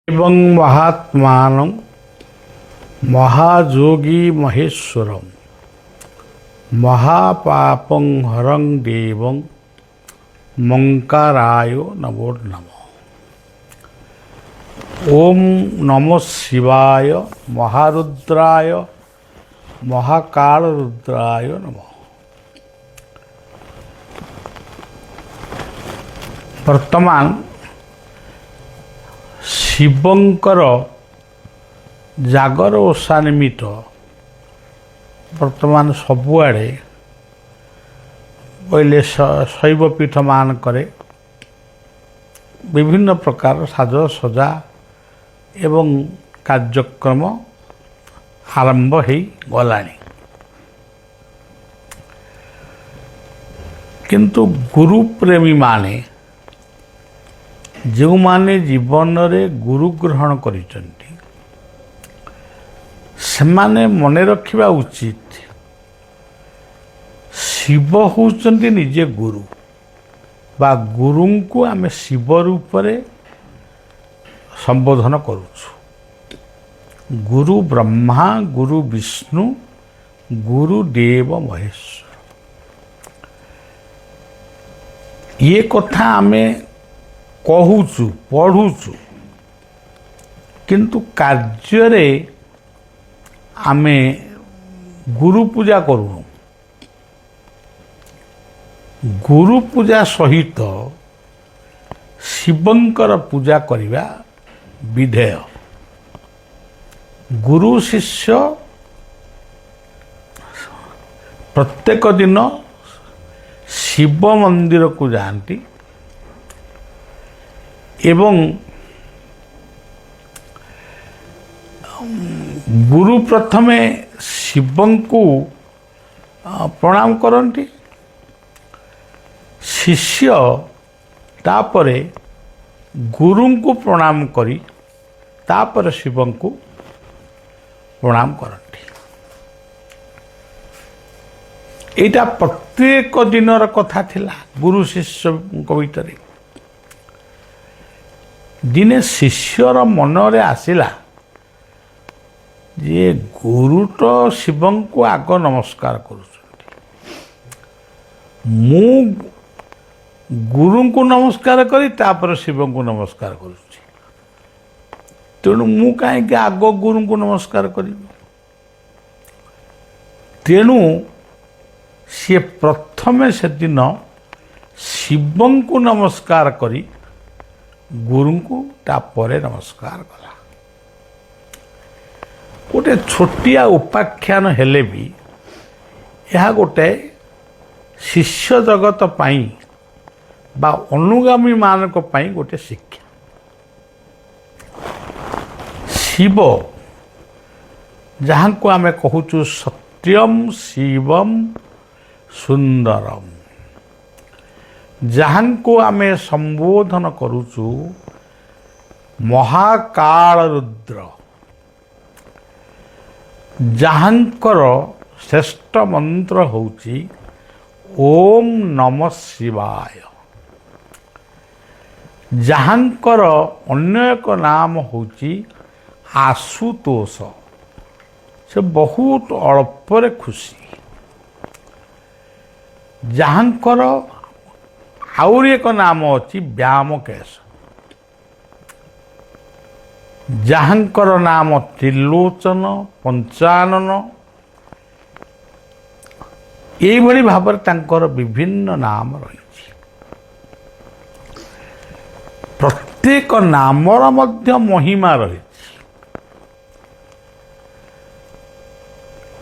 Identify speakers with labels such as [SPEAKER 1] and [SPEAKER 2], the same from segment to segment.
[SPEAKER 1] एवं महात्मानं महायोगी महेश्वरं महापापं हरं देवं मंकाराय नमो नमः। ओम नमः शिवाय महारुद्राय महाकालरुद्राय नमः। वर्तमान शिवंकर जागर ओषा निमित्त वर्तमान सबुआड़े पहले शैवपीठ मान करे विभिन्न प्रकार साज सजा एवं कार्यक्रम आरंभ हो गलानी, किंतु गुरु प्रेमी माने जो माने जीवन रे गुरु ग्रहण करिसंती सेमाने मने रखिबा उचित शिव होचंती निजे गुरु बा गुरु को आमे शिव रूप रे संबोधन करूछु। गुरु ब्रह्मा गुरु विष्णु गुरु देव महेश्वर ये कथा आमे कहूचु पढ़ुचु, किंतु कार्य आमे गुरु पूजा करूँ। गुरु पूजा सहित शिवंकर पूजा करिबा विधेय। गुरु शिष्य प्रत्येक दिन शिव मंदिर को जाती एवं गुरु प्रथमे शिवं को प्रणाम करती, शिष्य तापरे गुरु को प्रणाम करी तापर शिवं को प्रणाम करती। एटा प्रत्येक दिनर कथा थिला गुरु शिष्य भीतर। दिने शिष्यर मन रे आसिला जे गुरु तो शिवं को आग नमस्कार करुछंती, मु गुरु को नमस्कार करी तापर शिवं को नमस्कार करुछि, तेणु मु काहे आग गुरु को नमस्कार करी। तेणु सी प्रथमे से दिन शिवं को नमस्कार करी गुरु को तापरे नमस्कार कला। गोटे छोटिया उपाख्यान हेले भी यह गोटे शिष्य जगत पाई बा अनुगामी मानक पाई गोटे शिक्षा। शिव जहाँ को आमे कहूचु सत्यम शिवम सुंदरम, जहाँ को आमे संबोधन करूचु महाकाल रुद्र, जहाँकर श्रेष्ठ मंत्र होची ओम नमः शिवाय, जहाँकर अन्य एक नाम होची आशुतोष, से बहुत अल्परे खुशी, जहाँकर आउरी एक नाम अच्छी व्यामकेश, जहाँकर नाम त्रिलोचन पंचानन, यही भाव तांकर विभिन्न नाम रही। प्रत्येक नामर मध्य महिमा रही।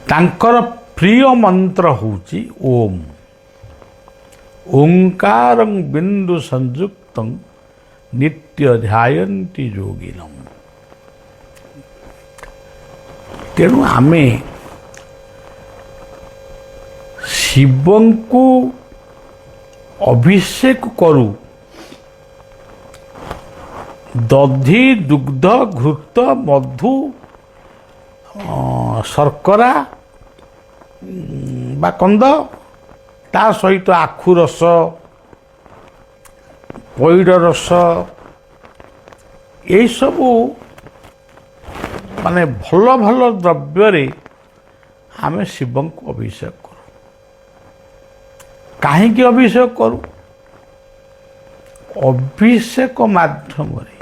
[SPEAKER 1] तांकर प्रिय मंत्र होची ओम, ओंकार बिंदु संयुक्त नित्य ध्यायन्ति योगिनम। तेणु आमे शिवं को अभिषेक करू दधि दुग्ध घृत मधु शर्करा बा कंद ता सहित आखु रस पैड रस ଏଇସବୁ ମାନେ ଭଲ ଭଲ ଦ୍ରବ୍ୟରେ ଆମେ ଶିବଙ୍କୁ ଅଭିଷେକ କରୁ। କାହିଁକି ଅଭିଷେକ କରୁ? ଅଭିଷେକ ମାଧ୍ୟମରେ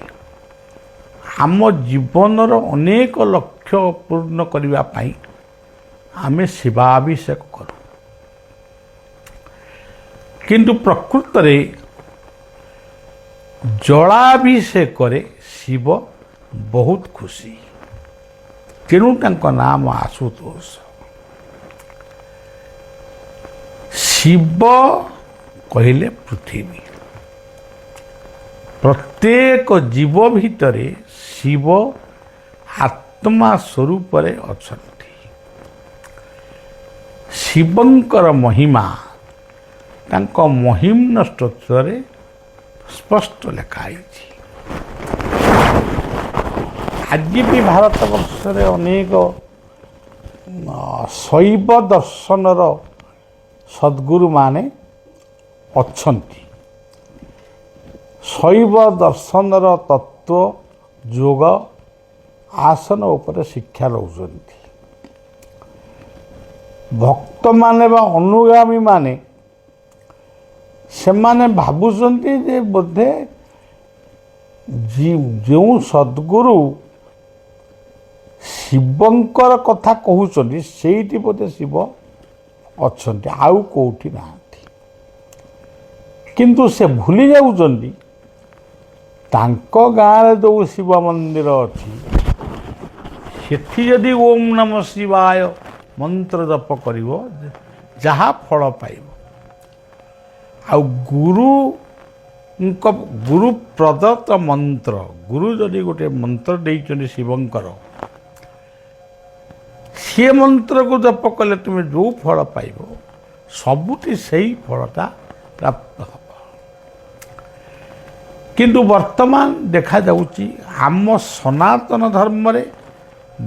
[SPEAKER 1] ଆମ ଜୀବନର ଅନେକ ଲକ୍ଷ୍ୟ ପୂର୍ଣ୍ଣ କରିବା ପାଇଁ ଆମେ ଶିବାଭିଷେକ କରୁ। କିନ୍ତୁ ପ୍ରକୃତରେ ଜଳାଭିଷେକରେ ଶିବ ବହୁତ ଖୁସି। ତେଣୁ ତାଙ୍କ ନାମ ଆଶୁତୋଷ। ଶିବ କହିଲେ ପୃଥିବୀ। ପ୍ରତ୍ୟେକ ଜୀବ ଭିତରେ ଶିବ ଆତ୍ମା ସ୍ୱରୂପରେ ଅଛନ୍ତି। ଶିବଙ୍କର ମହିମା ତାଙ୍କ ମହିମ୍ନ ସ୍ତୋତ୍ରରେ ସ୍ପଷ୍ଟ ଲେଖା ହେଇଛି। ଆଜି ବି ଭାରତବର୍ଷରେ ଅନେକ ଶୈବ ଦର୍ଶନର ସଦ୍ଗୁରୁମାନେ ଅଛନ୍ତି। ଶୈବ ଦର୍ଶନର ତତ୍ତ୍ୱ ଯୋଗ ଆସନ ଉପରେ ଶିକ୍ଷା ଦେଉଛନ୍ତି। ଭକ୍ତମାନେ ବା ଅନୁଗାମୀମାନେ ସେମାନେ ଭାବୁଛନ୍ତି ଯେ ବୋଧେ ଯେଉଁ ସଦ୍ଗୁରୁ ଶିବଙ୍କର କଥା କହୁଛନ୍ତି ସେଇଠି ବୋଧେ ଶିବ ଅଛନ୍ତି, ଆଉ କେଉଁଠି ନାହାନ୍ତି। କିନ୍ତୁ ସେ ଭୁଲି ଯାଉଛନ୍ତି ତାଙ୍କ ଗାଁରେ ଯେଉଁ ଶିବ ମନ୍ଦିର ଅଛି ସେଠି ଯଦି ଓମ୍ ନମ ଶିବାୟ ମନ୍ତ୍ର ଜପ କରିବ ଯାହା ଫଳ ପାଇବ। ଆଉ ଗୁରୁ ପ୍ରଦତ୍ତ ମନ୍ତ୍ର, ଗୁରୁ ଯଦି ଗୋଟେ ମନ୍ତ୍ର ଦେଇଛନ୍ତି ଶିବଙ୍କର, ସେ ମନ୍ତ୍ରକୁ ଜପ କଲେ ତୁମେ ଯେଉଁ ଫଳ ପାଇବ ସବୁଠି ସେଇ ଫଳଟା ପ୍ରାପ୍ତ ହେବ। କିନ୍ତୁ ବର୍ତ୍ତମାନ ଦେଖାଯାଉଛି ଆମ ସନାତନ ଧର୍ମରେ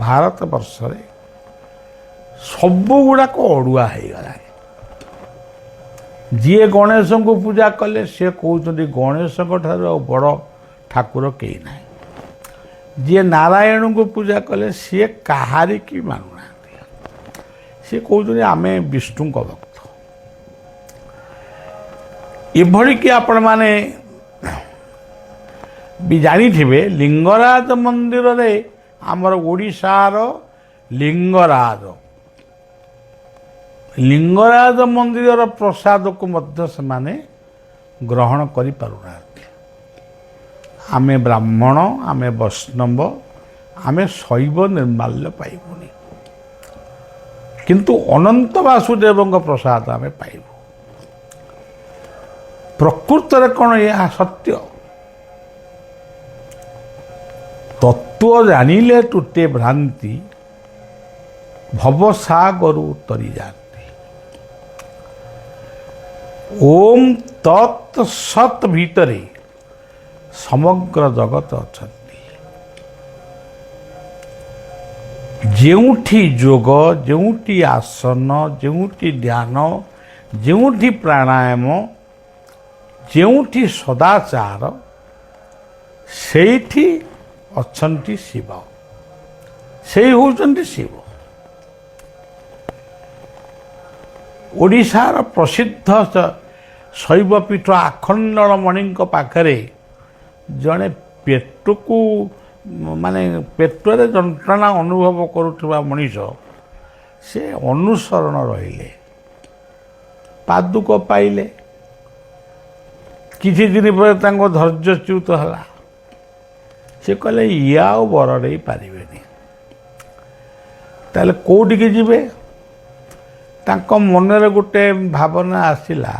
[SPEAKER 1] ଭାରତବର୍ଷରେ ସବୁଗୁଡ଼ାକ ଅଡ଼ୁଆ ହେଇଗଲାଣି। ଯିଏ ଗଣେଶଙ୍କୁ ପୂଜା କଲେ ସେ କହୁଛନ୍ତି ଗଣେଶଙ୍କ ଠାରୁ ଆଉ ବଡ଼ ଠାକୁର କେହି ନାହିଁ। ଯିଏ ନାରାୟଣଙ୍କୁ ପୂଜା କଲେ ସିଏ କାହାରିକି ମାନୁନାହାନ୍ତି, ସିଏ କହୁଛନ୍ତି ଆମେ ବିଷ୍ଣୁଙ୍କ ଭକ୍ତ। ଏଭଳିକି ଆପଣମାନେ ବି ଜାଣିଥିବେ ଲିଙ୍ଗରାଜ ମନ୍ଦିରରେ ଆମର ଓଡ଼ିଶାର ଲିଙ୍ଗରାଜ ମନ୍ଦିରର ପ୍ରସାଦକୁ ମଧ୍ୟ ସେମାନେ ଗ୍ରହଣ କରିପାରୁନାହାନ୍ତି। ଆମେ ବ୍ରାହ୍ମଣ, ଆମେ ବୈଷ୍ଣବ, ଆମେ ଶୈବ ନିର୍ମାଲ୍ୟ ପାଇବୁନି, କିନ୍ତୁ ଅନନ୍ତ ବାସୁଦେବଙ୍କ ପ୍ରସାଦ ଆମେ ପାଇବୁ। ପ୍ରକୃତରେ କ'ଣ ଏହା ସତ୍ୟ? ତତ୍ତ୍ୱ ଜାଣିଲେ ତୁଟେ ଭ୍ରାନ୍ତି, ଭବସାଗରୁ ତରି ଯାନ୍ତି। ଓମ୍ ତତ୍ ସତ୍ ଭିତରେ ସମଗ୍ର ଜଗତ ଅଛନ୍ତି। ଯେଉଁଠି ଯୋଗ, ଯେଉଁଠି ଆସନ, ଯେଉଁଠି ଧ୍ୟାନ, ଯେଉଁଠି ପ୍ରାଣାୟାମ, ଯେଉଁଠି ସଦାଚାର, ସେଇଠି ଅଛନ୍ତି ଶିବ। ସେଇ ହେଉଛନ୍ତି ଶିବ। ଓଡ଼ିଶାର ପ୍ରସିଦ୍ଧ ଶୈବପୀଠ ଆଖଣ୍ଡଳମଣିଙ୍କ ପାଖରେ ଜଣେ ପେଟରେ ଯନ୍ତ୍ରଣା ଅନୁଭବ କରୁଥିବା ମଣିଷ, ସେ ଅନୁସରଣ ରହିଲେ, ପାଦୁକ ପାଇଲେ। କିଛି ଦିନ ପରେ ତାଙ୍କ ଧୈର୍ଯ୍ୟଚ୍ୟୁତ ହେଲା। ସେ କହିଲେ ଇଏ ଆଉ ବର ନେଇ ପାରିବେନି, ତାହେଲେ କେଉଁଠିକି ଯିବେ? ତାଙ୍କ ମନରେ ଗୋଟେ ଭାବନା ଆସିଲା,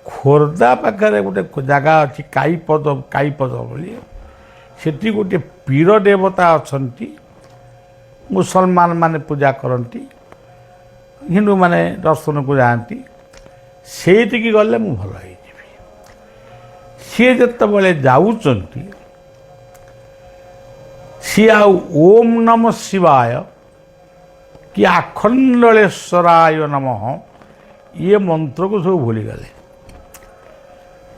[SPEAKER 1] ଖୋର୍ଦ୍ଧା ପାଖରେ ଗୋଟେ ଜାଗା ଅଛି କାଇପଦ ବୋଲି, ସେଠି ଗୋଟେ ପୀର ଦେବତା ଅଛନ୍ତି, ମୁସଲମାନ ମାନେ ପୂଜା କରନ୍ତି, ହିନ୍ଦୁମାନେ ଦର୍ଶନକୁ ଯାଆନ୍ତି। ସେଇଠିକି ଗଲେ ମୁଁ ଭଲ ହେଇଯିବି। ସିଏ ଯେତେବେଳେ ଯାଉଛନ୍ତି, ସିଏ ଆଉ ଓମ୍ ନମ ଶିବାୟ କି ଆଖଣ୍ଡଳେଶ୍ୱରାୟ ନମଃ ଇଏ ମନ୍ତ୍ରକୁ ସବୁ ଭୁଲିଗଲେ।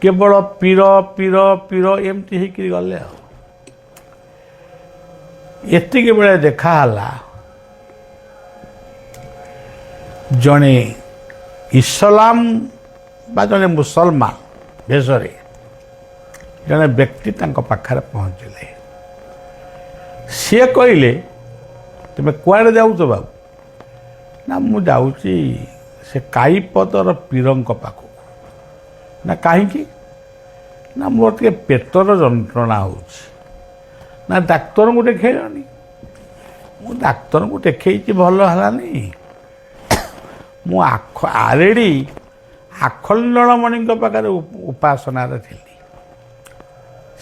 [SPEAKER 1] କେବଳ ପୀର ପୀର ପୀର ଏମିତି ହେଇକିରି ଗଲେ। ଆଉ ଏତିକି ବେଳେ ଦେଖାହେଲା ଜଣେ ଇସଲାମ ବା ଜଣେ ମୁସଲମାନ ବେଶରେ ଜଣେ ବ୍ୟକ୍ତି ତାଙ୍କ ପାଖରେ ପହଞ୍ଚିଲେ। ସିଏ କହିଲେ, ତୁମେ କୁଆଡ଼େ ଯାଉଛ ବାବୁ? ନା ମୁଁ ଯାଉଛି ସେ କାଇପଦର ପୀରଙ୍କ ପାଖକୁ। ନା କାହିଁକି? ନା ମୋର ଟିକେ ପେଟର ଯନ୍ତ୍ରଣା ହେଉଛି। ନା ଡାକ୍ତରଙ୍କୁ ଦେଖେଇଲନି? ମୁଁ ଡାକ୍ତରଙ୍କୁ ଦେଖେଇଛି, ଭଲ ହେଲାନି। ମୁଁ ଆରେଡ଼ି ଆଖଣ୍ଡଳମଣିଙ୍କ ପାଖରେ ଉପାସନାରେ ଥିଲି,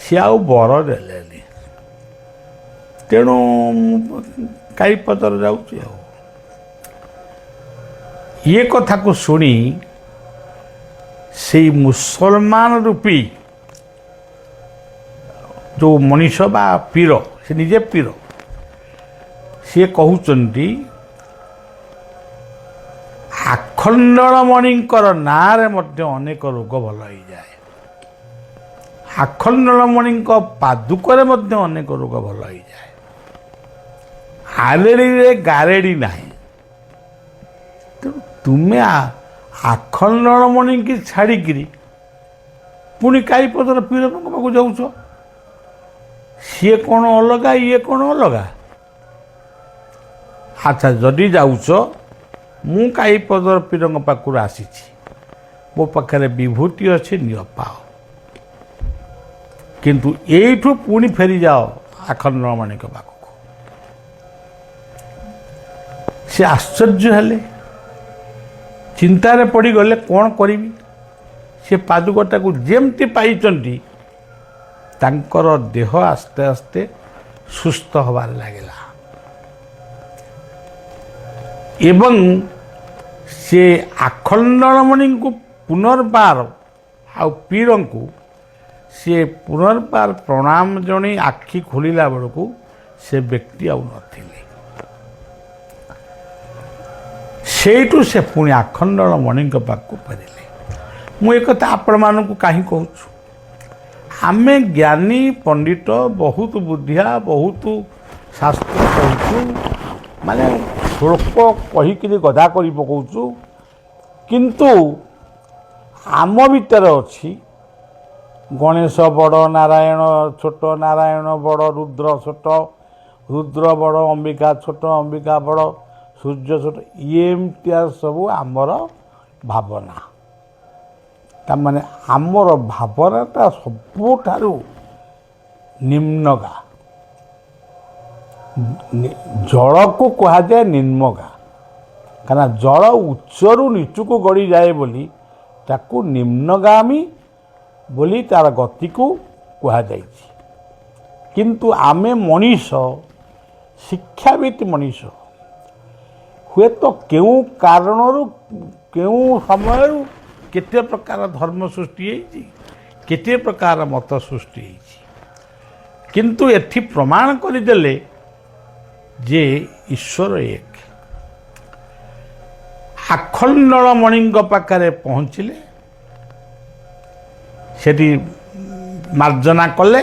[SPEAKER 1] ସିଏ ଆଉ ବର ଦେଲେନି, ତେଣୁ ମୁଁ କାଇପଦର ଯାଉଛି ଆଉ। ଇଏ କଥାକୁ ଶୁଣି ସେଇ ମୁସଲମାନ ରୂପୀ ଯେଉଁ ମଣିଷ ବା ପୀର, ସେ ନିଜେ ପୀର, ସିଏ କହୁଛନ୍ତି ଆଖଣ୍ଡଳମଣିଙ୍କର ନାଁରେ ମଧ୍ୟ ଅନେକ ରୋଗ ଭଲ ହେଇଯାଏ। ଆଖଣ୍ଡଳମଣିଙ୍କ ପାଦୁକରେ ମଧ୍ୟ ଅନେକ ରୋଗ ଭଲ ହେଇଯାଏ। ଆରେଡ଼ିରେ ଗାରେଡ଼ି ନାହିଁ। ତେଣୁ ତୁମେ ଆଖଣ୍ଡଳମଣିକି ଛାଡ଼ିକିରି ପୁଣି କାଇପଦର ପୀରଙ୍କ ପାଖକୁ ଯାଉଛ। ସିଏ କ'ଣ ଅଲଗା, ଇଏ କ'ଣ ଅଲଗା? ଆଚ୍ଛା, ଯଦି ଯାଉଛ, ମୁଁ କାଇପଦର ପୀରଙ୍କ ପାଖରୁ ଆସିଛି, ମୋ ପାଖରେ ବିଭୂତି ଅଛି, ନିଅ ପାଅ। କିନ୍ତୁ ଏଇଠୁ ପୁଣି ଫେରିଯାଅ ଆଖଣ୍ଡଳମଣିଙ୍କ ପାଖକୁ। ସେ ଆଶ୍ଚର୍ଯ୍ୟ ହେଲେ, ଚିନ୍ତାରେ ପଡ଼ିଗଲେ, କ'ଣ କରିବି? ସେ ପାଦୁକଟାକୁ ଯେମିତି ପାଇଛନ୍ତି ତାଙ୍କର ଦେହ ଆସ୍ତେ ଆସ୍ତେ ସୁସ୍ଥ ହେବାରେ ଲାଗିଲା ଏବଂ ସେ ଆଖଣ୍ଡଳମଣିଙ୍କୁ ପୁନର୍ବାର ଆଉ ପୀରଙ୍କୁ ସିଏ ପୁନର୍ବାର ପ୍ରଣାମ ଜଣାଇ ଆଖି ଖୋଲିଲା ବେଳକୁ ସେ ବ୍ୟକ୍ତି ଆଉ ନଥିଲେ। ସେଇଠୁ ସେ ପୁଣି ଆଖଣ୍ଡଳମଣିଙ୍କ ପାଖକୁ ଫେରିଲେ। ମୁଁ ଏକଥା ଆପଣମାନଙ୍କୁ କାହିଁ କହୁଛୁ? ଆମେ ଜ୍ଞାନୀ ପଣ୍ଡିତ, ବହୁତ ବୁଦ୍ଧିଆ, ବହୁତ ଶାସ୍ତ୍ର କହୁଛୁ, ମାନେ ଶ୍ଳୋକ କହିକିରି ଗଦା କରି ପକାଉଛୁ, କିନ୍ତୁ ଆମ ଭିତରେ ଅଛି ଗଣେଶ ବଡ଼, ନାରାୟଣ ଛୋଟ, ନାରାୟଣ ବଡ଼, ରୁଦ୍ର ଛୋଟ, ରୁଦ୍ର ବଡ଼, ଅମ୍ବିକା ଛୋଟ, ଅମ୍ବିକା ବଡ଼, ସୂର୍ଯ୍ୟ ଛୋଟ, ଏମିତିଆ ସବୁ ଆମର ଭାବନା। ତାମାନେ ଆମର ଭାବନାଟା ସବୁଠାରୁ ନିମ୍ନଗା। ଜଳକୁ କୁହାଯାଏ ନିମ୍ନଗା, କାରଣ ଜଳ ଉଚ୍ଚରୁ ନିଚୁକୁ ଗଡ଼ିଯାଏ ବୋଲି ତାକୁ ନିମ୍ନଗାମୀ ବୋଲି ତାର ଗତିକୁ କୁହାଯାଇଛି। କିନ୍ତୁ ଆମେ ମଣିଷ, ଶିକ୍ଷାବିତ ମଣିଷ, ହୁଏତ କେଉଁ କାରଣରୁ କେଉଁ ସମୟରୁ କେତେ ପ୍ରକାର ଧର୍ମ ସୃଷ୍ଟି ହେଇଛି, କେତେ ପ୍ରକାର ମତ ସୃଷ୍ଟି ହେଇଛି, କିନ୍ତୁ ଏଠି ପ୍ରମାଣ କରିଦେଲେ ଯେ ଈଶ୍ୱର ଏକ। ଆଖଣ୍ଡଳମଣିଙ୍କ ପାଖରେ ପହଞ୍ଚିଲେ, ସେଠି ମାର୍ଜନା କଲେ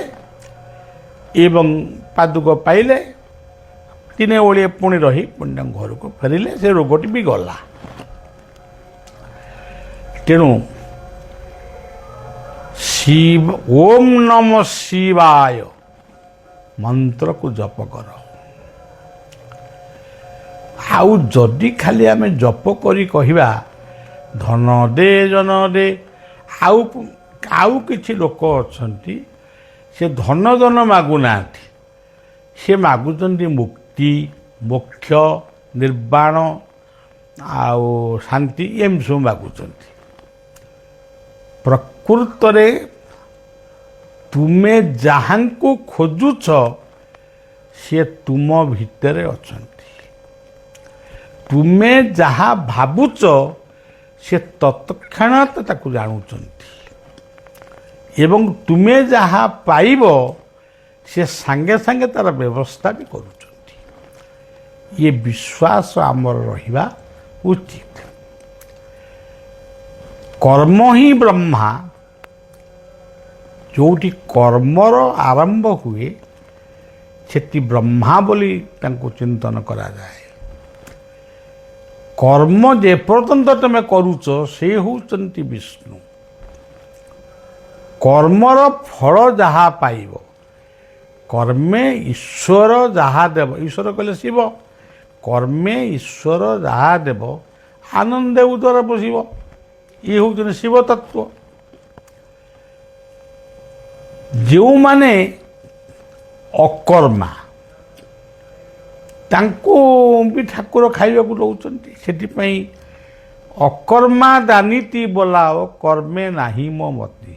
[SPEAKER 1] ଏବଂ ପାଦୁକ ପାଇଲେ। ଦିନେ ଓଳିଏ ପୁଣି ରହି ପୁଣି ତାଙ୍କ ଘରକୁ ଫେରିଲେ। ସେ ରୋଗଟି ବି ଗଲା। ତେଣୁ ଓମ୍ ନମ ଶିବାୟ ମନ୍ତ୍ରକୁ ଜପ କର। ଆଉ ଯଦି ଖାଲି ଆମେ ଜପ କରି କହିବା ଧନ ଦେ, ଜନ ଦେ, ଆଉ କିଛି ଲୋକ ଅଛନ୍ତି ସେ ଧନ ଜନ ମାଗୁନାହାନ୍ତି, ସେ ମାଗୁଛନ୍ତି ମୁକ୍ତି, ମୋକ୍ଷ, ନିର୍ବାଣ ଆଉ ଶାନ୍ତି, ଏମିତି ସବୁ ମାଗୁଛନ୍ତି। ପ୍ରକୃତରେ ତୁମେ ଯାହାଙ୍କୁ ଖୋଜୁଛ ସିଏ ତୁମ ଭିତରେ ଅଛନ୍ତି। ତୁମେ ଯାହା ଭାବୁଛ ସେ ତତ୍କ୍ଷଣାତ୍ ତାକୁ ଜାଣୁଛନ୍ତି ଏବଂ ତୁମେ ଯାହା ପାଇବ ସେ ସାଙ୍ଗେ ସାଙ୍ଗେ ତାର ବ୍ୟବସ୍ଥା ବି କରୁଛନ୍ତି। ଇଏ ବିଶ୍ୱାସ ଆମର ରହିବା ଉଚିତ। କର୍ମ ହିଁ ବ୍ରହ୍ମା। ଯେଉଁଠି କର୍ମର ଆରମ୍ଭ ହୁଏ ସେଠି ବ୍ରହ୍ମା ବୋଲି ତାଙ୍କୁ ଚିନ୍ତନ କରାଯାଏ। କର୍ମ ଯେପର୍ଯ୍ୟନ୍ତ ତୁମେ କରୁଛ ସେ ହେଉଛନ୍ତି ବିଷ୍ଣୁ। କର୍ମର ଫଳ ଯାହା ପାଇବ, କର୍ମେ ଈଶ୍ୱର ଯାହା ଦେବ, ଈଶ୍ୱର କହିଲେ ଶିବ, କର୍ମେ ଈଶ୍ୱର ଯାହା ଦେବ ଆନନ୍ଦେ ଉଦର ବସିବ। ଇଏ ହେଉଛନ୍ତି ଶିବ ତତ୍ଵ। ଯେଉଁମାନେ ଅକର୍ମା ତାଙ୍କୁ ବି ଠାକୁର ଖାଇବାକୁ ଦେଉଛନ୍ତି। ସେଥିପାଇଁ ଅକର୍ମା ଦାନିତି ବୋଲାଅ କର୍ମେ ନାହିଁ ମୋ ମତି।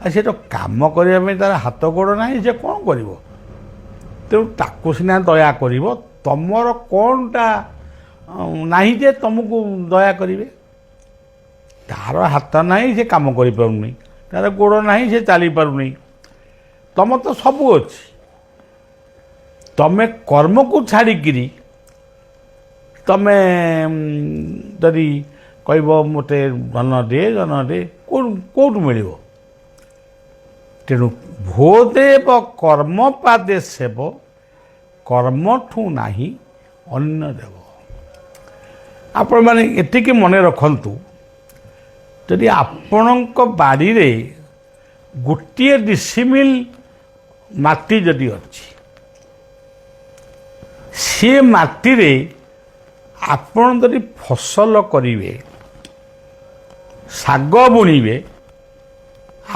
[SPEAKER 1] ଆଉ ସେ ତ କାମ କରିବା ପାଇଁ ତାର ହାତ ଗୋଡ଼ ନାହିଁ, ସେ କ'ଣ କରିବ? ତେଣୁ ତାକୁ ସିନା ଦୟା କରିବ, ତମର କ'ଣଟା ନାହିଁ ଯେ ତମକୁ ଦୟା କରିବେ? ତାର ହାତ ନାହିଁ, ସେ କାମ କରିପାରୁନି, ତାର ଗୋଡ଼ ନାହିଁ, ସେ ଚାଲିପାରୁନି, ତମର ତ ସବୁ ଅଛି। ତମେ କର୍ମକୁ ଛାଡ଼ିକିରି ତମେ ଯଦି କହିବ ମୋତେ ଜନ ଦେ କେଉଁଠୁ ମିଳିବ? ତେଣୁ ଭୋଦେବ କର୍ମ ପାଦେ ସେବ କର୍ମଠୁ ନାହିଁ ଅନ୍ୟ ଦେବ। ଆପଣମାନେ ଏତିକି ମନେ ରଖନ୍ତୁ, ଯଦି ଆପଣଙ୍କ ବାଡ଼ିରେ ଗୋଟିଏ ଡିସିମିଲ୍ ମାଟି ଯଦି ଅଛି, ସେ ମାଟିରେ ଆପଣ ଯଦି ଫସଲ କରିବେ, ଶାଗ ବୁଣିବେ,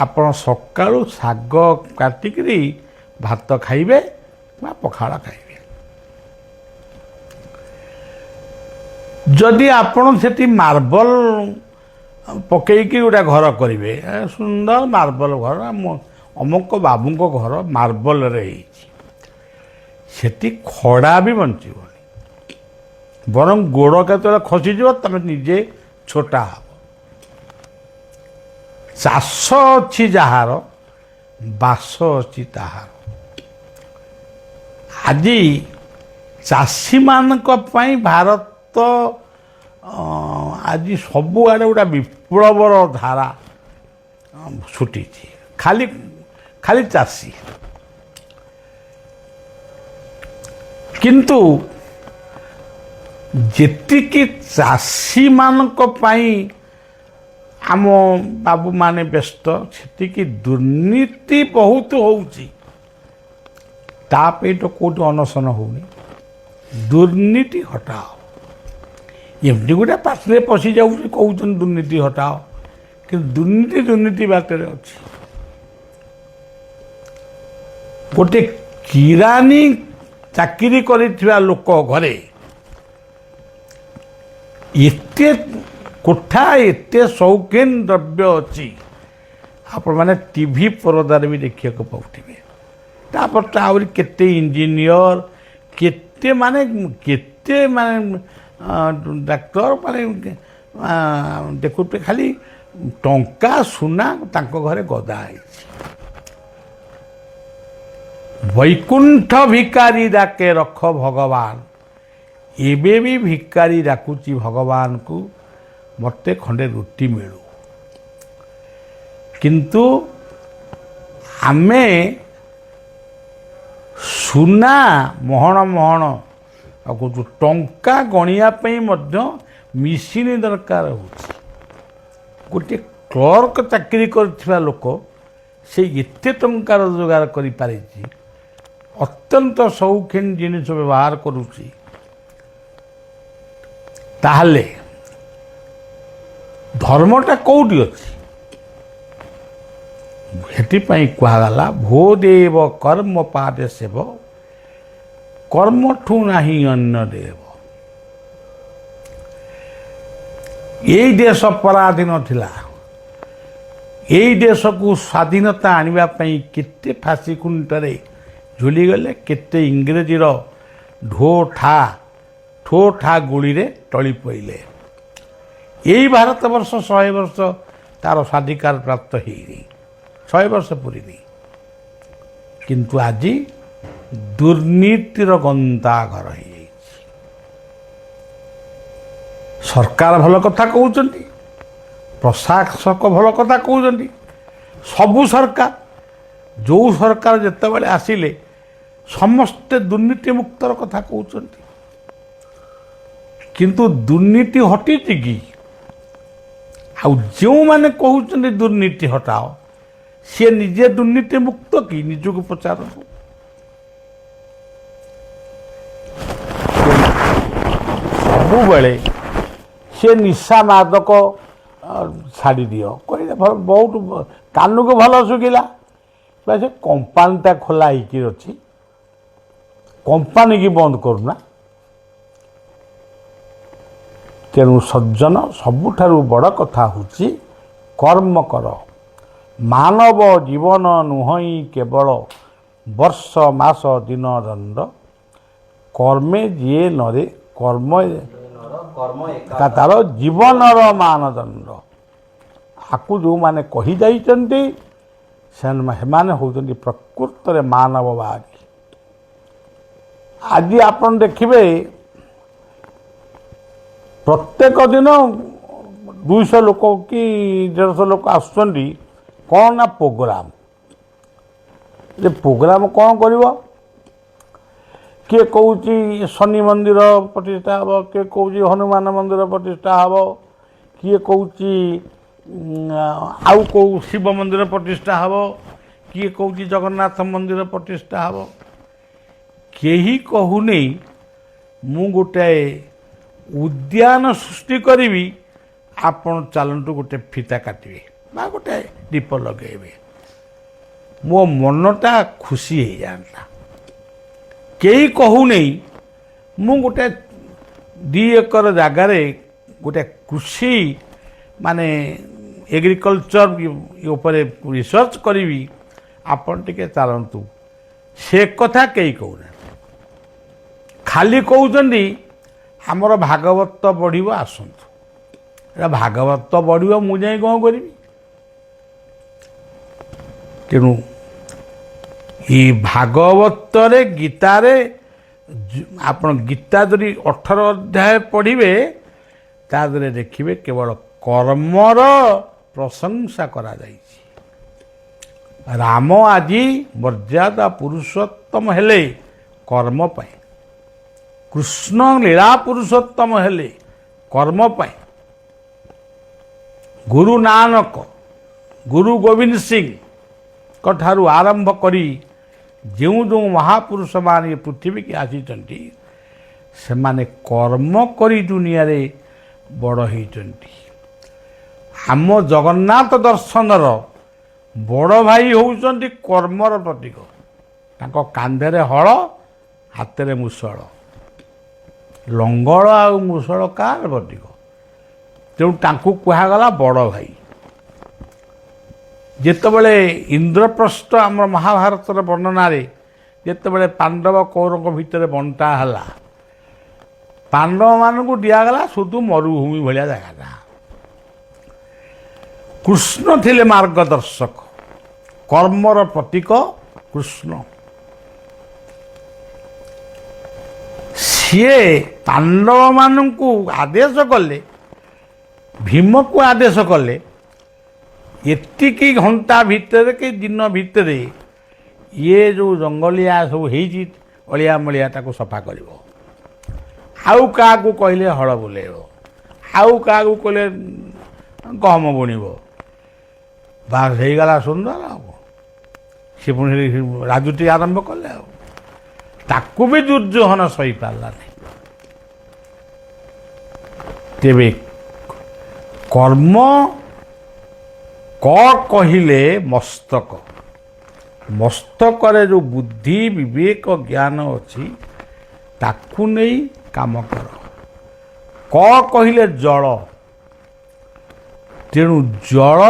[SPEAKER 1] ଆପଣ ସକାଳୁ ଶାଗ କାଟିକିରି ଭାତ ଖାଇବେ ବା ପଖାଳ ଖାଇବେ। ଯଦି ଆପଣ ସେଠି ମାର୍ବଲ ପକେଇକି ଗୋଟେ ଘର କରିବେ, ସୁନ୍ଦର ମାର୍ବଲ ଘର, ଅମୁକ ବାବୁଙ୍କ ଘର ମାର୍ବଲରେ ହେଇଛି, ସେଠି ଖଡ଼ା ବି ବଞ୍ଚିବନି, ବରଂ ଗୋଡ଼ କେତେବେଳେ ଖସିଯିବ, ତମେ ନିଜେ ଛୋଟା ହେବ। ଚାଷ ଅଛି ଯାହାର, ବାସ ଅଛି ତାହାର। ଆଜି ଚାଷୀମାନଙ୍କ ପାଇଁ ଭାରତ ଆଜି ସବୁଆଡ଼େ ଗୋଟେ ବିପ୍ଳବର ଧାରା ଛୁଟିଛି। ଖାଲି ଚାଷୀ। କିନ୍ତୁ ଯେତିକି ଚାଷୀମାନଙ୍କ ପାଇଁ ଆମ ବାବୁମାନେ ବ୍ୟସ୍ତ, ସେତିକି ଦୁର୍ନୀତି ବହୁତ ହେଉଛି। ତା ପାଇଁ ତ କେଉଁଠି ଅନଶନ ହେଉନି। ଦୁର୍ନୀତି ହଟାଅ। ଏମିତି ଗୋଟେ ପାଟିରେ ପଶି ଯାଉଛି, କହୁଛନ୍ତି ଦୁର୍ନୀତି ହଟାଅ, କିନ୍ତୁ ଦୁର୍ନୀତି ବାଟରେ ଅଛି। ଗୋଟେ କିରାନୀ ଚାକିରି କରିଥିବା ଲୋକ ଘରେ ଏତେ କୋଠା, ଏତେ ସୌଖିନ ଦ୍ରବ୍ୟ ଅଛି, ଆପଣମାନେ ଟିଭି ପରଦାରେ ବି ଦେଖିବାକୁ ପାଉଥିବେ। ତାପରେ ତ ଆହୁରି କେତେ ଇଞ୍ଜିନିୟର, କେତେ ଡାକ୍ତର, ଦେଖୁଥିବେ ଖାଲି ଟଙ୍କା ସୁନା ତାଙ୍କ ଘରେ ଗଦା ହେଇଛି। ବୈକୁଣ୍ଠ ଭିକାରୀ ଡାକେ ରଖ ଭଗବାନ, ଏବେ ବି ଭିକାରୀ ଡାକୁଛି ଭଗବାନକୁ, ମୋତେ ଖଣ୍ଡେ ରୁଟି ମିଳୁ। କିନ୍ତୁ ଆମେ ସୁନା ମହଣ କହୁଛୁ, ଟଙ୍କା ଗଣିବା ପାଇଁ ମଧ୍ୟ ମେସିନ୍ ଦରକାର ହେଉଛି। ଗୋଟିଏ କ୍ଲର୍କ ଚାକିରି କରିଥିବା ଲୋକ ସେ ଏତେ ଟଙ୍କା ରୋଜଗାର କରିପାରିଛି, ଅତ୍ୟନ୍ତ ସୌଖିନ ଜିନିଷ ବ୍ୟବହାର କରୁଛି, ତାହେଲେ ଧର୍ମଟା କେଉଁଠି ଅଛି? ସେଥିପାଇଁ କୁହାଗଲା ଭୋଦେବ କର୍ମ ପାଦେ ସେବ କର୍ମଠୁ ନାହିଁ ଅନ୍ୟ ଦେବ। ଏଇ ଦେଶ ପରାଧୀନ ଥିଲା। ଏଇ ଦେଶକୁ ସ୍ୱାଧୀନତା ଆଣିବା ପାଇଁ କେତେ ଫାଶୀ ଖୁଣ୍ଟରେ ଝୁଲିଗଲେ, କେତେ ଇଂରେଜୀର ଠୋ ଠା ଗୁଳିରେ ଟଳି ପଇଲେ। ଏଇ ଭାରତବର୍ଷ 100 ବର୍ଷ ତାର ସ୍ୱାଧିକାର ପ୍ରାପ୍ତ ହେଇନି, 100 ବର୍ଷ ପୁରିନି। କିନ୍ତୁ ଆଜି ଦୁର୍ନୀତିର ଗନ୍ତାଘର ହେଇଯାଇଛି। ସରକାର ଭଲ କଥା କହୁଛନ୍ତି, ପ୍ରଶାସକ ଭଲ କଥା କହୁଛନ୍ତି, ସବୁ ସରକାର, ଯେଉଁ ସରକାର ଯେତେବେଳେ ଆସିଲେ ସମସ୍ତେ ଦୁର୍ନୀତି ମୁକ୍ତର କଥା କହୁଛନ୍ତି, କିନ୍ତୁ ଦୁର୍ନୀତି ହଟିଛି କି? ଆଉ ଯେଉଁମାନେ କହୁଛନ୍ତି ଦୁର୍ନୀତି ହଟାଅ, ସିଏ ନିଜେ ଦୁର୍ନୀତି ମୁକ୍ତ କି? ନିଜକୁ ପଚାରନ୍ତୁ। ସବୁବେଳେ ସେ ନିଶା ମାଦକ ଛାଡ଼ି ଦିଅ କହିଲେ ବହୁତ କାନକୁ ଭଲ ଶୁଖିଲା। ସେ କମ୍ପାନୀଟା ଖୋଲା ହେଇକି ଅଛି, କମ୍ପାନୀ କି ବନ୍ଦ କରୁନା। ତେଣୁ ସଜ୍ଜନ, ସବୁଠାରୁ ବଡ଼ କଥା ହେଉଛି କର୍ମ କର। ମାନବ ଜୀବନ ନୁହଁ କେବଳ ବର୍ଷ ମାସ ଦିନ ଦଣ୍ଡ, କର୍ମେ ଯିଏ ନରେ କର୍ମ ତାର ଜୀବନର ମାନଦଣ୍ଡ। ଆକୁ ଯେଉଁମାନେ କହିଯାଇଛନ୍ତି ସେମାନେ ହେଉଛନ୍ତି ପ୍ରକୃତରେ ମାନବବାଦୀ। ଆଜି ଆପଣ ଦେଖିବେ ପ୍ରତ୍ୟେକ ଦିନ 200 ଲୋକ କି 150 ଲୋକ ଆସୁଛନ୍ତି। କ'ଣ ନା ପ୍ରୋଗ୍ରାମ। ଯେ ପ୍ରୋଗ୍ରାମ କ'ଣ କରିବ? କିଏ କହୁଛି ଶନି ମନ୍ଦିର ପ୍ରତିଷ୍ଠା ହେବ, କିଏ କହୁଛି ହନୁମାନ ମନ୍ଦିର ପ୍ରତିଷ୍ଠା ହେବ, କିଏ କହୁଛି ଆଉ କେଉଁ ଶିବ ମନ୍ଦିର ପ୍ରତିଷ୍ଠା ହେବ, କିଏ କହୁଛି ଜଗନ୍ନାଥ ମନ୍ଦିର ପ୍ରତିଷ୍ଠା ହେବ। କେହି କହୁନି ମୁଁ ଗୋଟାଏ ଉଦ୍ୟାନ ସୃଷ୍ଟି କରିବି, ଆପଣ ଚାଲନ୍ତୁ ଗୋଟେ ଫିତା କାଟିବେ ବା ଗୋଟେ ଦୀପ ଲଗାଇବେ, ମୋ ମନଟା ଖୁସି ହେଇଯାଆନ୍ତା। କେହି କହୁନେଇ ମୁଁ ଗୋଟେ 2 ଏକର ଜାଗାରେ ଗୋଟେ କୃଷି ମାନେ ଏଗ୍ରିକଲଚର ଉପରେ ରିସର୍ଚ୍ଚ କରିବି, ଆପଣ ଟିକେ ଚାଲନ୍ତୁ। ସେ କଥା କେହି କହୁନାହାନ୍ତି। ଖାଲି କହୁଛନ୍ତି ଆମର ଭାଗବତ ବଢ଼ିବ, ଆସନ୍ତୁ। ଏଟା ଭାଗବତ ବଢ଼ିବ, ମୁଁ ଯାଇ କ'ଣ କରିବି? ତେଣୁ এই ଭାଗବତରେ ଗୀତାରେ ଆପଣ ଗୀତା ଯଦି 18 ଅଧ୍ୟାୟ ପଢ଼ିବେ, ତା ଦେହରେ ଦେଖିବେ କେବଳ କର୍ମର ପ୍ରଶଂସା କରାଯାଇଛି। ରାମ ଆଜି ମର୍ଯ୍ୟାଦା ପୁରୁଷୋତ୍ତମ ହେଲେ କର୍ମ ପାଇଁ, କୃଷ୍ଣ ଲୀଳା ପୁରୁଷୋତ୍ତମ ହେଲେ କର୍ମ ପାଇଁ। ଗୁରୁ ନାନକ, ଗୁରୁ ଗୋବିନ୍ଦ ସିଂଙ୍କ ଠାରୁ ଆରମ୍ଭ କରି ଯେଉଁ ଯେଉଁ ମହାପୁରୁଷମାନେ ଏ ପୃଥିବୀକି ଆସିଛନ୍ତି, ସେମାନେ କର୍ମ କରି ଦୁନିଆରେ ବଡ଼ ହେଇଛନ୍ତି। ଆମ ଜଗନ୍ନାଥ ଦର୍ଶନର ବଡ଼ ଭାଇ ହେଉଛନ୍ତି କର୍ମର ପ୍ରତୀକ। ତାଙ୍କ କାନ୍ଧରେ ହଳ, ହାତରେ ମୂଷଳ। ଲଙ୍ଗଳ ଆଉ ମୂଷଳ କାହାର ପ୍ରତୀକ? ତେଣୁ ତାଙ୍କୁ କୁହାଗଲା ବଡ଼ ଭାଇ। ଯେତେବେଳେ ଇନ୍ଦ୍ରପ୍ରସ୍ଥ ଆମର ମହାଭାରତର ବର୍ଣ୍ଣନାରେ ଯେତେବେଳେ ପାଣ୍ଡବ କୌରବଙ୍କ ଭିତରେ ବଣ୍ଟା ହେଲା, ପାଣ୍ଡବମାନଙ୍କୁ ଦିଆଗଲା শুধু ମରୁଭୂମି ଭଳିଆ ଜାଗାଟା। କୃଷ୍ଣ ଥିଲେ ମାର୍ଗଦର୍ଶକ, କର୍ମର ପ୍ରତୀକ କୃଷ୍ଣ। ସିଏ ପାଣ୍ଡବମାନଙ୍କୁ ଆଦେଶ କଲେ, ଭୀମକୁ ଆଦେଶ କଲେ, ଏତିକି ଘଣ୍ଟା ଭିତରେ କି ଦିନ ଭିତରେ ଇଏ ଯେଉଁ ଜଙ୍ଗଲିଆ ସବୁ ହେଇଛି ଅଳିଆ ମଳିଆ ତାକୁ ସଫା କରିବ। ଆଉ କାହାକୁ କହିଲେ ହଳ ବୁଲେଇବ, ଆଉ କାହାକୁ କହିଲେ ଗହମ ବୁଣିବ। ବାସ୍ ହେଇଗଲା ସୁନ୍ଦର। ଆଉ ସେ ପୁଣି ରାଜୁତି ଆରମ୍ଭ କଲେ। ଆଉ ତାକୁ ବି ଦୁର୍ଯ୍ୟୋଧନ ସହିପାରିଲାନି। ତେବେ କର୍ମ କ କହିଲେ ମସ୍ତକ, ମସ୍ତକରେ ଯେଉଁ ବୁଦ୍ଧି ବିବେକ ଜ୍ଞାନ ଅଛି ତାକୁ ନେଇ କାମ କର। କ କହିଲେ ଜଳ, ତେଣୁ ଜଳ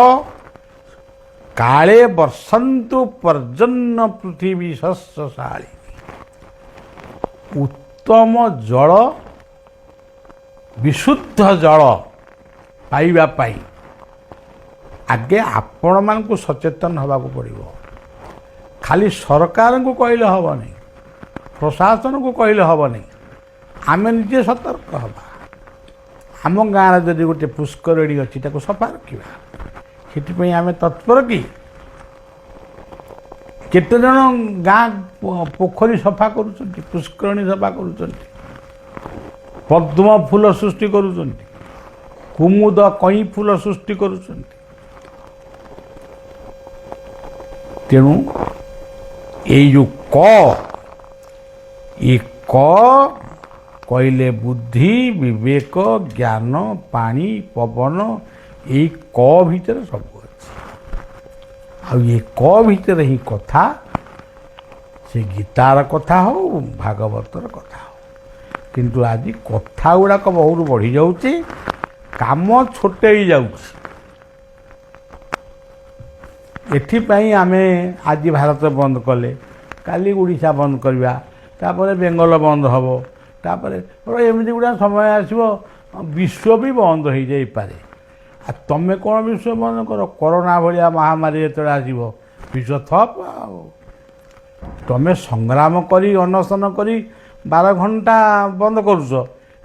[SPEAKER 1] କାଳେ ବର୍ଷନ୍ତୁ ପର୍ଜନ୍ୟ ପୃଥିବୀ ଶସ୍ୟଶାଳୀ। ଉତ୍ତମ ଜଳ, ବିଶୁଦ୍ଧ ଜଳ ପାଇବା ପାଇଁ ଆଗେ ଆପଣମାନଙ୍କୁ ସଚେତନ ହେବାକୁ ପଡ଼ିବ। ଖାଲି ସରକାରଙ୍କୁ କହିଲେ ହେବନି, ପ୍ରଶାସନକୁ କହିଲେ ହେବନି, ଆମେ ନିଜେ ସତର୍କ ହେବା। ଆମ ଗାଁରେ ଯଦି ଗୋଟେ ପୁଷ୍କରିଣୀ ଅଛି ତାକୁ ସଫା ରଖିବା। ସେଥିପାଇଁ ଆମେ ତତ୍ପର କି କେତେ ଜଣ ଗାଁ ପୋଖରୀ ସଫା କରୁଛନ୍ତି, ପୁଷ୍କରଣୀ ସଫା କରୁଛନ୍ତି, ପଦ୍ମ ଫୁଲ ସୃଷ୍ଟି କରୁଛନ୍ତି, କୁମୁଦ କଇଁ ଫୁଲ ସୃଷ୍ଟି କରୁଛନ୍ତି। ତେଣୁ ଏଇ ଯେଉଁ ଏ କହିଲେ ବୁଦ୍ଧି, ବିବେକ, ଜ୍ଞାନ, ପାଣି, ପବନ, ଏଇ ଭିତରେ ସବୁ ଅଛି। ଆଉ ଏ ଭିତରେ ହିଁ କଥା, ସେ ଗୀତାର କଥା ହଉ, ଭାଗବତର କଥା ହଉ। କିନ୍ତୁ ଆଜି କଥା ଗୁଡ଼ାକ ବହୁତ ବଢ଼ିଯାଉଛି, କାମ ଛୋଟେଇ ଯାଉଛି। ଏଥିପାଇଁ ଆମେ ଆଜି ଭାରତ ବନ୍ଦ କଲେ, କାଲି ଓଡ଼ିଶା ବନ୍ଦ କରିବା, ତାପରେ ବେଙ୍ଗଲ ବନ୍ଦ ହେବ, ତାପରେ ଏମିତି ଗୁଡ଼ା ସମୟ ଆସିବ ବିଶ୍ୱ ବି ବନ୍ଦ ହୋଇଯାଇପାରେ। ଆଉ ତମେ କ'ଣ ବିଶ୍ୱ ବନ୍ଦ କର? କରୋନା ଭଳିଆ ମହାମାରୀ ଯେତେବେଳେ ଆସିବ ବିଶ୍ୱ ଥପ। ଆଉ ତମେ ସଂଗ୍ରାମ କରି ଅନଶନ କରି 12 ଘଣ୍ଟା ବନ୍ଦ କରୁଛ,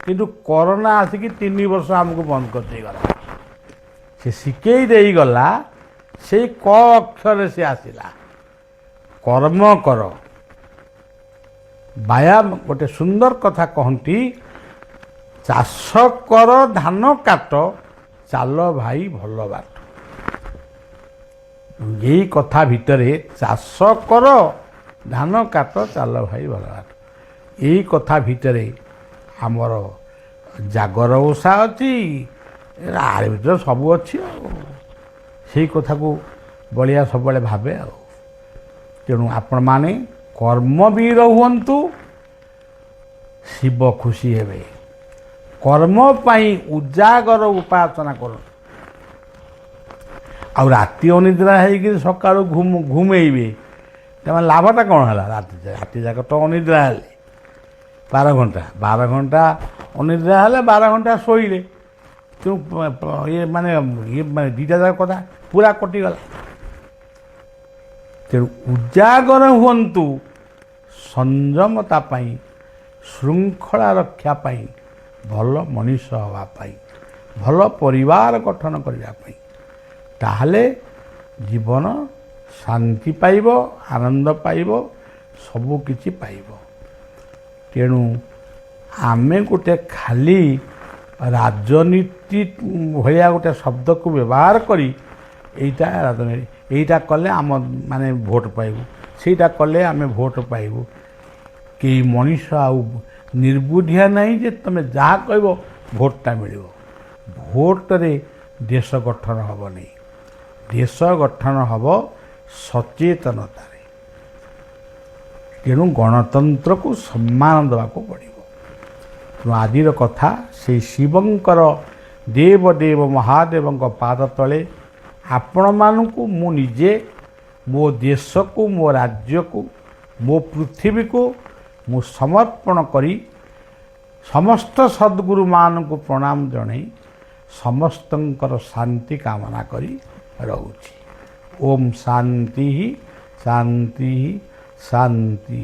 [SPEAKER 1] କିନ୍ତୁ କରୋନା ଆସିକି 3 ବର୍ଷ ଆମକୁ ବନ୍ଦ କରିଦେଇଗଲା। ସେ ଶିଖେଇ ଦେଇଗଲା, ସେଇ ଅକ୍ଷରରେ ସେ ଆସିଲା, କର୍ମ କର। ବ୍ୟାୟାମ ଗୋଟେ ସୁନ୍ଦର କଥା କହନ୍ତି, ଚାଷ କର ଧାନ କାଟ, ଚାଲ ଭାଇ ଭଲ ବାଟ। ଏଇ କଥା ଭିତରେ ଚାଷ କର ଧାନ କାଟ, ଚାଲ ଭାଇ ଭଲ ବାଟ, ଏଇ କଥା ଭିତରେ ଆମର ଜାଗର ଓଷା ଅଛି, ଆର ଭିତରେ ସବୁ ଅଛି। ଆଉ ସେଇ କଥାକୁ ବଳିଆ ସବୁବେଳେ ଭାବେ। ଆଉ ତେଣୁ ଆପଣମାନେ କର୍ମବୀର ହୁଅନ୍ତୁ, ଶିବ ଖୁସି ହେବେ। କର୍ମ ପାଇଁ ଉଜାଗର ଉପାସନା କରନ୍ତୁ। ଆଉ ରାତି ଅନିଦ୍ରା ହେଇକି ସକାଳୁ ଘୁମେଇବେ, ତାମାନେ ଲାଭଟା କ'ଣ ହେଲା? ରାତି ଯାକ ତ ଅନିଦ୍ରା ହେଲେ, 12 ଘଣ୍ଟା ଅନିଦ୍ରା ହେଲେ, 12 ଘଣ୍ଟା ଶୋଇଲେ। ତେଣୁ ମାନେ ଦୁଇଟା ଯାକ କଥା ପୁରା କଟିଗଲା। ତେଣୁ ଉଜାଗର ହୁଅନ୍ତୁ, ସଂଯମତା ପାଇଁ, ଶୃଙ୍ଖଳା ରକ୍ଷା ପାଇଁ, ଭଲ ମଣିଷ ହେବା ପାଇଁ, ଭଲ ପରିବାର ଗଠନ କରିବା ପାଇଁ। ତାହେଲେ ଜୀବନ ଶାନ୍ତି ପାଇବ, ଆନନ୍ଦ ପାଇବ, ସବୁ କିଛି ପାଇବ। ତେଣୁ ଆମେ ଗୋଟେ ଖାଲି ରାଜନୀତି ଭଳିଆ ଗୋଟେ ଶବ୍ଦକୁ ବ୍ୟବହାର କରି ଏଇଟା ରାଜନୀତି, ଏଇଟା କଲେ ଆମ ମାନେ ଭୋଟ ପାଇବୁ, ସେଇଟା କଲେ ଆମେ ଭୋଟ ପାଇବୁ। କେହି ମଣିଷ ଆଉ ନିର୍ବୁଦ୍ଧିଆ ନାହିଁ ଯେ ତୁମେ ଯାହା କହିବ ଭୋଟଟା ମିଳିବ। ଭୋଟରେ ଦେଶ ଗଠନ ହେବନି, ଦେଶ ଗଠନ ହେବ ସଚେତନତାରେ। ତେଣୁ ଗଣତନ୍ତ୍ରକୁ ସମ୍ମାନ ଦେବାକୁ ପଡ଼ିବ। ତେଣୁ ଆଜିର କଥା ସେଇ ଶିବଙ୍କର ଦେବ ମହାଦେବଙ୍କ ପାଦ ତଳେ ଆପଣମାନଙ୍କୁ ମୁଁ ନିଜେ, ମୋ ଦେଶକୁ, ମୋ ରାଜ୍ୟକୁ, ମୋ ପୃଥିବୀକୁ ମୁଁ ସମର୍ପଣ କରି ସମସ୍ତ ସଦ୍ଗୁରୁମାନଙ୍କୁ ପ୍ରଣାମ ଜଣାଇ ସମସ୍ତଙ୍କର ଶାନ୍ତି କାମନା କରି ରହୁଛି। ଓମ୍ ଶାନ୍ତି ଶାନ୍ତି ଶାନ୍ତି।